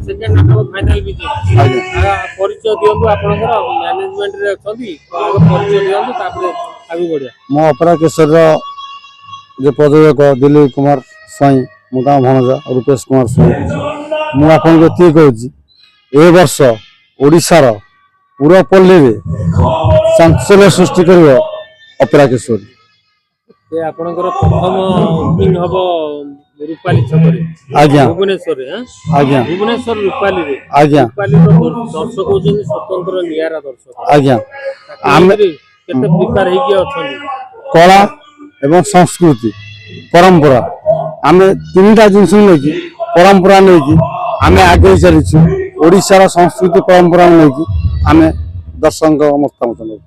second नाटक final विजेट परिचय दियंतु आपनकर मैनेजमेंट रे अछंती परिचय दियंतु तापर आगु बढ़िया मो अपरा केसर जे प्रयोजक दिलीप कुमार स्वाई मुदा भणजा रूपेश कुमार स्वाई मु आपन गति कहूची ए वर्ष ओडिसा रो पूरा पल्ली रे चांचल्य सृष्टि करियो अपरा केसर से आपनकर प्रथम बुकिंग हबो रूपाली छकरे आज्ञा भुवनेश्वर रे आज्ञा भुवनेश्वर रूपाली रे आज्ञा रूपाली रो दर्शक होजन स्वतंत्र नियारा दर्शक आज्ञा आमे केते प्रिपेयर हे कि अछंती कला एवं संस्कृति परंपरा आमे तीनटा जिंस लेकी परंपरा लेकी आमे आगे चलीछु ओडिसा रा संस्कृति परंपरा लेकी आमे दर्शक मतामत ले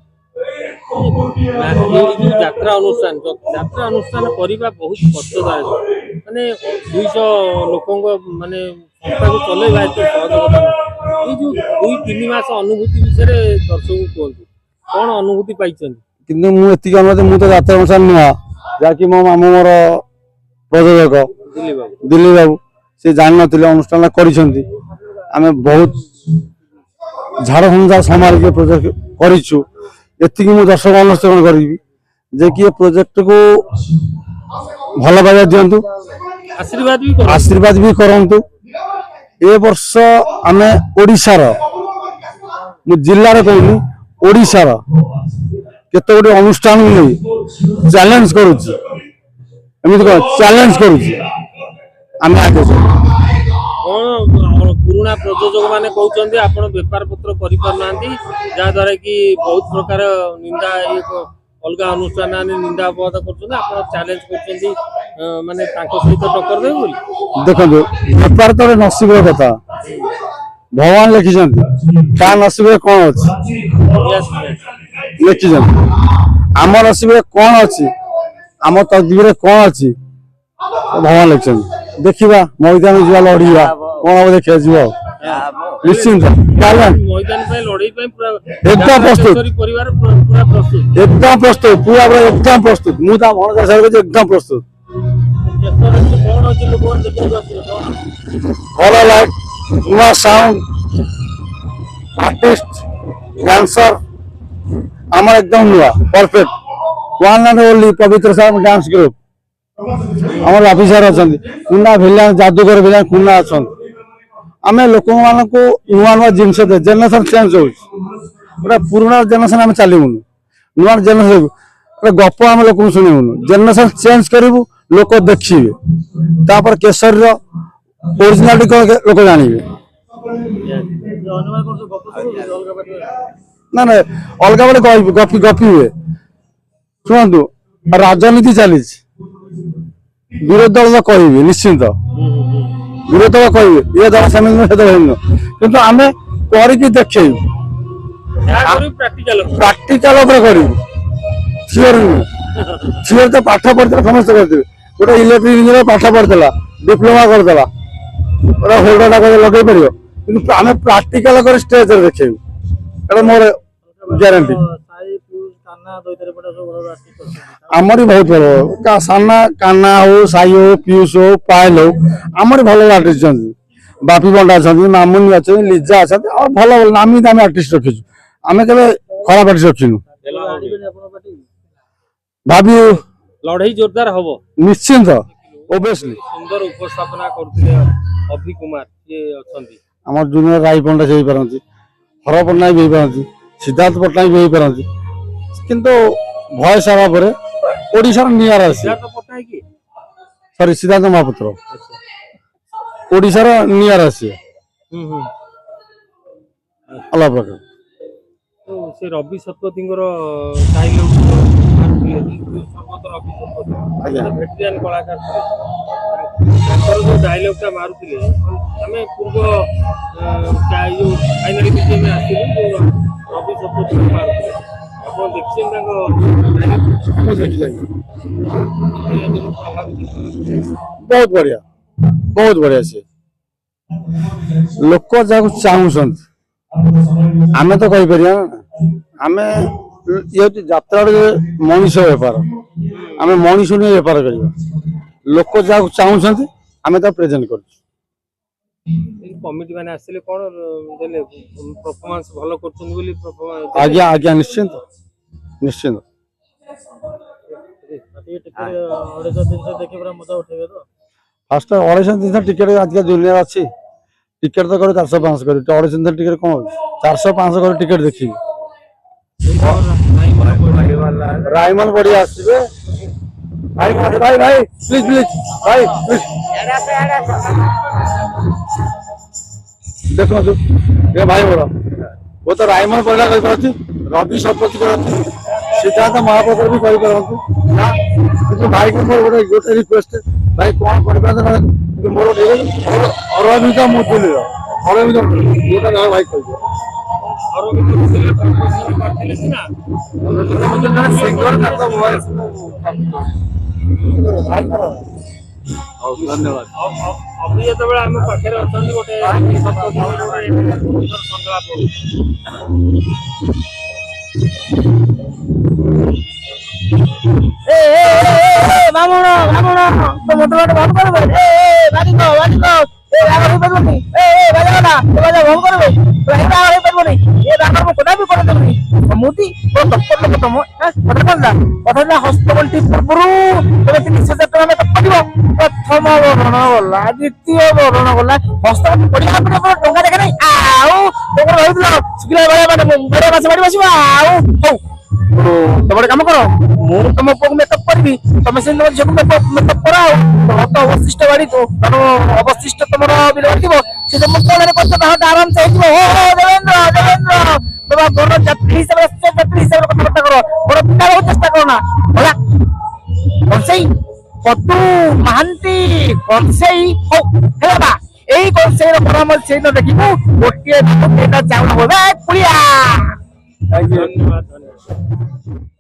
यात्रा अनुष्ठान करबा बहुत कष्टदायक माने 200 लोकों माने संस्था को चलेबा एते सहज कथा ए जो 2-3 मास अनुभूति विषय दर्शक कोंतु कोन अनुभूति पाइछन किंतु मु एति अनुमति मु तो यात्रा अनुसार नुआ जाकि मो मामू मोर प्रयोजक दिल्ली बाबू से जान नथिले अनुष्ठान करिसंती आमे बहुत झारखंड समाज के प्रोजेक्ट करिछु एति मु दर्शक अनुष्ठान करिबी जे कि प्रोजेक्ट को भल भाव दियंतु आशीर्वाद भी करंतु ए वर्ष आमे ओडिसा रो मु जिल्ला रो कहनी ओडिसा रो केते गोटे अनुष्ठान नहीं चैलेंज करूची एमिति को चैलेंज करूची आमे आगे पुराना प्रयोजक माने कहउचंदी आपण व्यापार पत्र करि परनांती जा द्वारा कि बहुत प्रकार निंदा एक अलगा अनुष्ठान ने निंदा अपवाद करछन आपण चैलेंज करछंदी माने तांको सहित टक्कर दे बोली देखो व्यापार तो नसीब रो कथा भगवान लिखि जंती का नसीब रे कोन अछि लिखि जंती आम नसीब रे कोन अछि आम तकदीर रे कोन अछि भगवान लिखि देखिबा मैदान जुआ लड़िया कोन अब देखिया जीव निश्चिंत मैदान पे लड़ाई पे पूरा एकदम प्रस्तुत परिवार पूरा प्रस्तुत एकदम प्रस्तुत पूरा एकदम प्रस्तुत मु ता भण सर के एकदम प्रस्तुत कोन अछि लोक देखिया भलो लाइट नुआ साउंड आर्टिस्ट डांसर आम एकदम नुआ परफेक्ट वन एंड ओनली पवित्र साउंड डांस ग्रुप आम ऑफिसर अच्छा कुना भिलियन जादूगर भिलियन कुना अच्छा आम लोक मान को नुआ नुआ जिनस जेनेरेशन चेंज हो पुराना जेनेरेशन आम चलून नुआ जेनेरेशन गप आम लोक शुणुन जेनेरेशन चेंज करूँ लोक देखिए केसर ओरिजिनालिटी कौन लोक जानवे ना ना अलग बड़े गपी गपी हुए शुणु राजनीति चली विरोधी दल तो कह निश्चिंत विरोधी दल कह ये दल से किंतु आम करके देखे प्राक्टिकल करूँ सीओर तो पाठ पढ़ते समस्त करते गोटे इलेक्ट्रिक इंजीनियर पाठ पढ़ला डिप्लोमा करदेला होल्डर लगे पार कि आम प्राक्टिकल कर स्टेज देखे मोर ग्यारंटी आमरी बहुत भल साना काना हो साई हो पीयूष हो पायल हो आमरी भल आर्टिस्ट बापी पंडा अच्छा मामुनी अच्छे लिजा अच्छा और भल भल नामी दामी आर्टिस्ट रखीचु आम के खराब आर्टिस्ट रखीनु भाभी लड़ाई जोरदार हबो निश्चिंत ओबवियसली सुंदर उपस्थापना करथिले अभि कुमार ये अछंती हमर जूनियर राई पंडा से पारंती हर पटनायक भी पारंती सिद्धार्थ पटनायक भी पारंती किंतु भयस आवा परे ओडिसा नियर आसी सिद्धार्थ पटनायक सॉरी सिद्धार्थ महापुत्र ओडिसा नियर आसी अलग प्रकार तो से रवि शतपथी डायलॉग भेटियान कलाकार जो डायलॉग टा मारुले आम पूर्व फाइनाल विजय में आसिलु जो रवि शतपथी मारुले आप देखिए बहुत बढ़िया से लोक जहाँ चाहूँ आम तो कहीपर आम ये जात्रा मनीष बेपार आम मनीष नहीं बेपार करवा लोक जहाँ चाहूँ आम प्रेजेंट कर କମିଟି ମାନେ ଆସିଥିଲେ କଣ ଦେଲେ ପରଫର୍ମାନ୍ସ ଭଲ କରୁଛନ୍ତି ବୋଲି ଆଜ୍ଞା ଆଜ୍ଞା ନିଶ୍ଚିନ୍ତ ନିଶ୍ଚିନ୍ତ ଫାଷ୍ଟ 250 ଟିକେଟ ଆଜିକା ଦୁନିଆରେ ଅଛି ଟିକେଟ ତ କରି 400-500 କରି 250 ଟିକେଟ କଣ ହଉଛି 400-500 କରି ଟିକେଟ ଦେଖିବି ରାଇମନ ବଢିଆ ଆସିବେ ଭାଇ ଭାଇ ଭାଇ ପ୍ଲିଜ ପ୍ଲିଜ ଭାଇ ଦେଖନ୍ତୁ ଏ ଭାଇ ବଡ଼ वो तो रायमन पढ़ा कही रवि शतपथी करती सिद्धार्थ महापात्र भी कहीपरती भाई को मोर गोटे गोटे रिक्वेस्ट भाई कौन कर मोर अरविंद मुदुली अरविंद गोटे जगह भाई कह धन्यवाद अभी जो आम पाखे अच्छा गोटे संकल्प বামুন বামুন তো মোটামুটি ভাব করবে বাড়িক বাড়িক রাগা হয়ে পারবনি বাজা না বাজা ভাব করবে রাগা হয়ে পারবনি রাগা কোটা বি করে দেবনি মুদি তো তৎপর প্রথম কথা হস্তমন্ত্রী পূর্বরু তবে 30,000 টাকা মেকআপ করিব প্রথম বরণ গলা দ্বিতীয় বরণ গলা হস্তমন্ত্রী পড়িয়া পড়ে টঙ্কা দেখে নাই আউ তোমরা ভাবিল শুকিলা বেলা মানে বড় মাছ মারি বসিবা আউ হউ তোমার কাম করো ମୁଁ ତମ ପୁଅକୁ ମେକଅପ୍ କରିବି ତମେ ସେ ତମ ଝିଅକୁ ମେକଅପ୍ କରାଅ ତ ଅବଶିଷ୍ଟ ବାଡି ଅବଶିଷ୍ଟ ତମର ବିଲ ଥିବ ସେ ତମ କୋଳରେ କରିଛ ତାହା ଆରାମସେ ହେଇଯିବ ଓ ଦେବେନ୍ଦ୍ର ଦେବେନ୍ଦ୍ର ବାବା ବଡ ଯାତ୍ରୀ ହିସାବରେ କଥାବାର୍ତ୍ତା କର ବଡ ପିଲା ବହୁତ ଚେଷ୍ଟା କର ନା ହେଲା କଂସେଇ ପଟୁ ମହାନ୍ତି କଂସେଇ ହଉ ହେଲା ବା ଏଇ କଂସେଇର ପରାମର୍ଶ ସେଇଦିନ ଦେଖିବୁ ଗୋଟିଏ ଚାଉଳ হবে ପୁଳିଆ ଧନ୍ୟବାଦ ଧନ୍ୟବାଦ